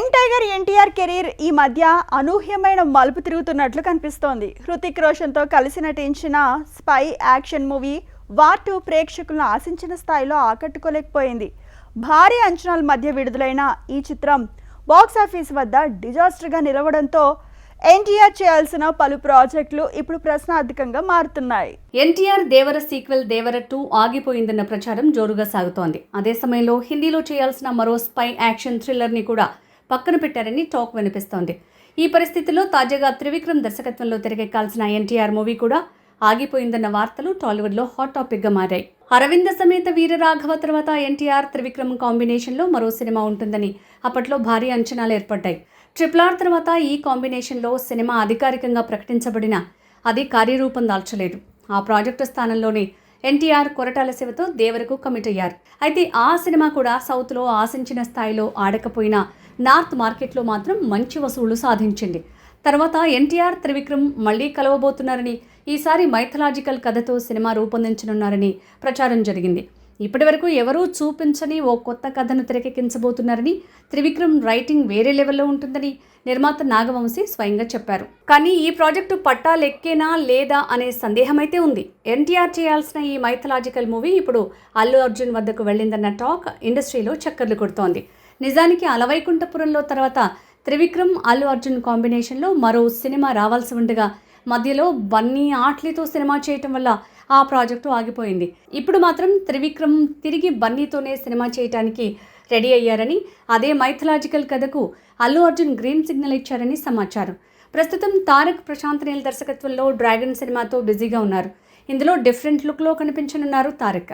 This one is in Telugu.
యంగ్ టైగర్ ఎన్టీఆర్ కెరీర్ ఈ మధ్య అనూహ్యమైన మలుపు తిరుగుతున్నట్లు కనిపిస్తోంది. హృతిక్ రోషన్తో కలిసి నటించిన స్పై యాక్షన్ మూవీ వార్ 2 ప్రేక్షకులను ఆశించిన స్థాయిలో ఆకట్టుకోలేకపోయింది. భారీ అంచనాల మధ్య విడుదలైన ఈ చిత్రం బాక్సాఫీస్ వద్ద డిజాస్టర్గా నిలవడంతో ఎన్టీఆర్ చేయాల్సిన పలు ప్రాజెక్టులు ఇప్పుడు ప్రశ్నార్థకంగా మారుతున్నాయి. ఎన్టీఆర్ దేవర సీక్వెల్ దేవర 2 ఆగిపోయిందన్న ప్రచారం జోరుగా సాగుతోంది. అదే సమయంలో హిందీలో చేయాల్సిన మరో స్పై యాక్షన్ థ్రిల్లర్ని కూడా పక్కన పెట్టారని టాక్ వినిపిస్తోంది. ఈ పరిస్థితుల్లో తాజాగా త్రివిక్రమ్ దర్శకత్వంలో తెరకెక్కాల్సిన ఎన్టీఆర్ మూవీ కూడా ఆగిపోయిందన్న వార్తలు టాలీవుడ్లో హాట్ టాపిక్గా మారాయి. అరవింద సమేత వీరరాఘవ తర్వాత ఎన్టీఆర్ త్రివిక్రమ్ కాంబినేషన్లో మరో సినిమా ఉంటుందని అప్పట్లో భారీ అంచనాలు ఏర్పడ్డాయి. RRR తర్వాత ఈ కాంబినేషన్లో సినిమా అధికారికంగా ప్రకటించబడినా అది కార్యరూపం దాల్చలేదు. ఆ ప్రాజెక్టు స్థానంలోనే ఎన్టీఆర్ కొరటాల శివతో దేవరకు కమిట్ అయ్యారు. అయితే ఆ సినిమా కూడా సౌత్లో ఆశించిన స్థాయిలో ఆడకపోయినా నార్త్ మార్కెట్లో మాత్రం మంచి వసూళ్లు సాధించింది. తర్వాత ఎన్టీఆర్ త్రివిక్రమ్ మళ్లీ కలవబోతున్నారని, ఈసారి మైథలాజికల్ కథతో సినిమా రూపొందించనున్నారని ప్రచారం జరిగింది. ఇప్పటి వరకు ఎవరూ చూపించని ఓ కొత్త కథను తెరకెక్కించబోతున్నారని, త్రివిక్రమ్ రైటింగ్ వేరే లెవెల్లో ఉంటుందని నిర్మాత నాగవంశీ స్వయంగా చెప్పారు. కానీ ఈ ప్రాజెక్టు పట్టాలెక్కేనా లేదా అనే సందేహమైతే ఉంది. ఎన్టీఆర్ చేయాల్సిన ఈ మైథలాజికల్ మూవీ ఇప్పుడు అల్లు అర్జున్ వద్దకు వెళ్ళిందన్న టాక్ ఇండస్ట్రీలో చక్కర్లు కొడుతోంది. నిజానికి అలవైకుంఠపురంలో తర్వాత త్రివిక్రమ్ అల్లు అర్జున్ కాంబినేషన్లో మరో సినిమా రావాల్సి ఉండగా మధ్యలో బన్నీ ఆట్లీతో సినిమా చేయటం వల్ల ఆ ప్రాజెక్టు ఆగిపోయింది. ఇప్పుడు మాత్రం త్రివిక్రమ్ తిరిగి బన్నీతోనే సినిమా చేయడానికి రెడీ అయ్యారని, అదే మైథలాజికల్ కథకు అల్లు అర్జున్ గ్రీన్ సిగ్నల్ ఇచ్చారని సమాచారం. ప్రస్తుతం తారక్ ప్రశాంత్ నీల్ దర్శకత్వంలో డ్రాగన్ సినిమాతో బిజీగా ఉన్నారు. ఇందులో డిఫరెంట్ లుక్లో కనిపించనున్నారు తారక్.